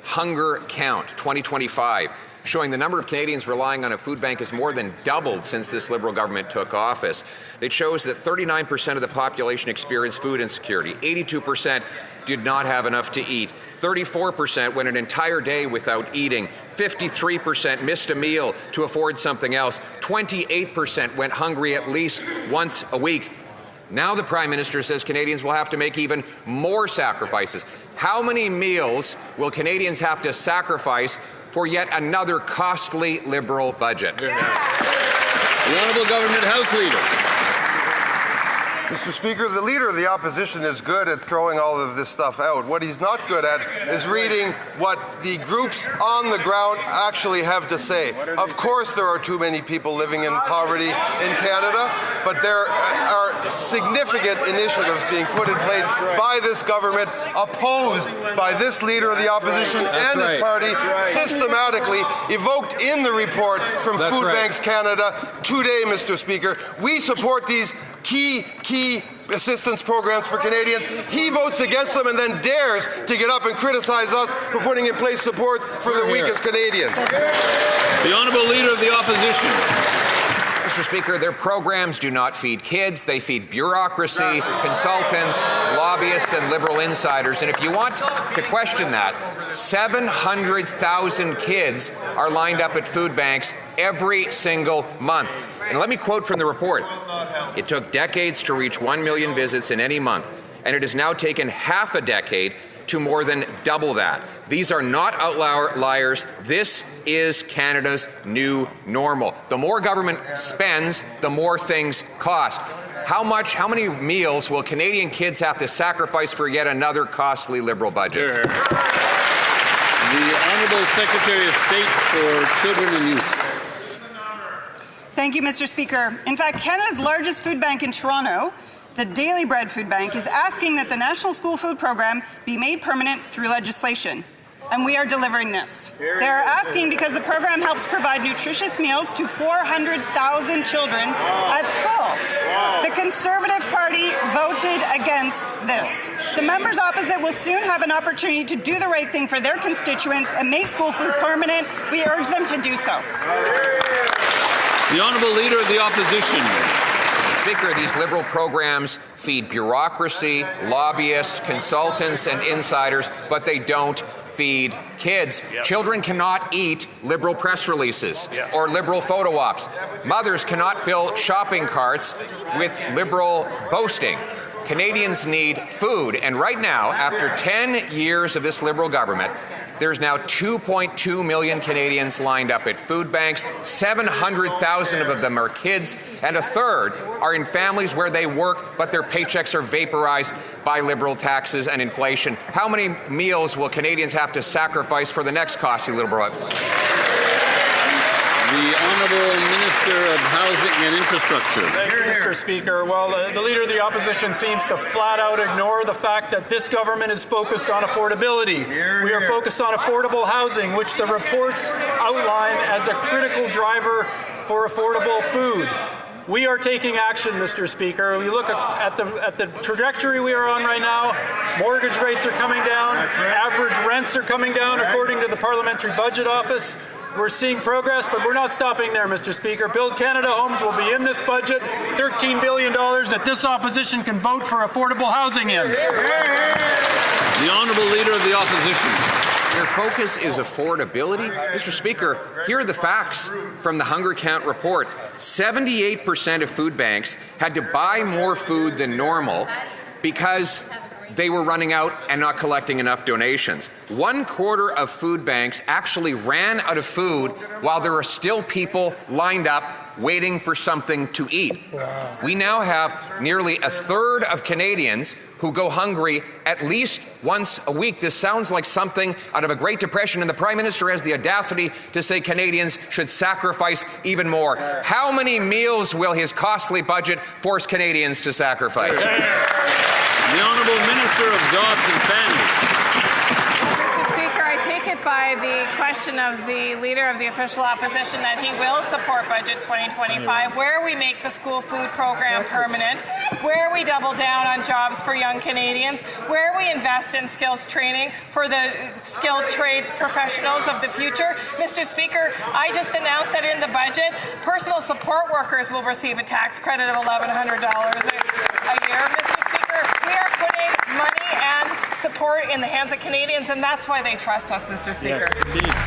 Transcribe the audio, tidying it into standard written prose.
Hunger Count 2025, showing the number of Canadians relying on a food bank has more than doubled since this Liberal government took office. It shows that 39% of the population experienced food insecurity, 82% did not have enough to eat, 34% went an entire day without eating, 53% missed a meal to afford something else, 28% went hungry at least once a week. Now the Prime Minister says Canadians will have to make even more sacrifices. How many meals will Canadians have to sacrifice for yet another costly Liberal budget? The Honourable Government House Leader. Mr. Speaker, the Leader of the Opposition is good at throwing all of this stuff out. What he's not good at is reading what the groups on the ground actually have to say. Of course there are too many people living in poverty in Canada, but there are significant initiatives being put in place by this government, opposed by this Leader of the Opposition and his party, systematically evoked in the report from Food Banks Canada today, Mr. Speaker. We support these key assistance programs for Canadians. He votes against them and then dares to get up and criticize us for putting in place support for the weakest Canadians. The Honourable Leader of the Opposition. Mr. Speaker, their programs do not feed kids. They feed bureaucracy, consultants, lobbyists, and Liberal insiders. And if you want to question that, 700,000 kids are lined up at food banks every single month. And let me quote from the report. It took decades to reach 1 million visits in any month, and it has now taken half a decade to more than double that. These are not outliers. This is Canada's new normal. The more government spends, the more things cost. How many meals will Canadian kids have to sacrifice for yet another costly Liberal budget? The Honourable Secretary of State for Children and Youth. Thank you, Mr. Speaker. In fact, Canada's largest food bank in Toronto, the Daily Bread Food Bank, is asking that the National School Food Program be made permanent through legislation. And we are delivering this. They're asking because the program helps provide nutritious meals to 400,000 children at school. The Conservative Party voted against this. The members opposite will soon have an opportunity to do the right thing for their constituents and make school food permanent. We urge them to do so. The Honourable Leader of the Opposition. Speaker, these Liberal programs feed bureaucracy, lobbyists, consultants, and insiders, but they don't feed kids. Children cannot eat Liberal press releases or Liberal photo ops. Mothers cannot fill shopping carts with Liberal boasting. Canadians need food, and right now, after 10 years of this Liberal government, there's now 2.2 million Canadians lined up at food banks. 700,000 of them are kids, and a third are in families where they work, but their paychecks are vaporized by Liberal taxes and inflation. How many meals will Canadians have to sacrifice for the next costly Liberal? The Honourable Minister of Housing and Infrastructure. Thank you, Mr. Speaker. Well, the Leader of the Opposition seems to flat out ignore the fact that this government is focused on affordability. We are focused on affordable housing, which the reports outline as a critical driver for affordable food. We are taking action, Mr. Speaker. We look at the trajectory we are on right now. Mortgage rates are coming down. Average rents are coming down, according to the Parliamentary Budget Office. We're seeing progress, but we're not stopping there, Mr. Speaker. Build Canada homes will be in this budget, $13 billion that this opposition can vote for affordable housing in. The Honourable Leader of the Opposition. Their focus is affordability. Mr. Speaker, here are the facts from the Hunger Count report. 78% of food banks had to buy more food than normal because they were running out and not collecting enough donations. 1/4 of food banks actually ran out of food while there are still people lined up waiting for something to eat. We now have nearly a third of Canadians who go hungry at least once a week. This sounds like something out of a Great Depression, and the Prime Minister has the audacity to say Canadians should sacrifice even more. How many meals will his costly budget force Canadians to sacrifice? The Honourable Minister of Jobs and Family. Mr. Speaker, I take it it by the question of the Leader of the Official Opposition that he will support Budget 2025, where we make the school food program permanent, where we double down on jobs for young Canadians, where we invest in skills training for the skilled trades professionals of the future. Mr. Speaker, I just announced that in the budget, personal support workers will receive a tax credit of $1,100 a year. Mr. Speaker, we are putting money and support in the hands of Canadians, and that's why they trust us, Mr. Speaker. Yes, indeed.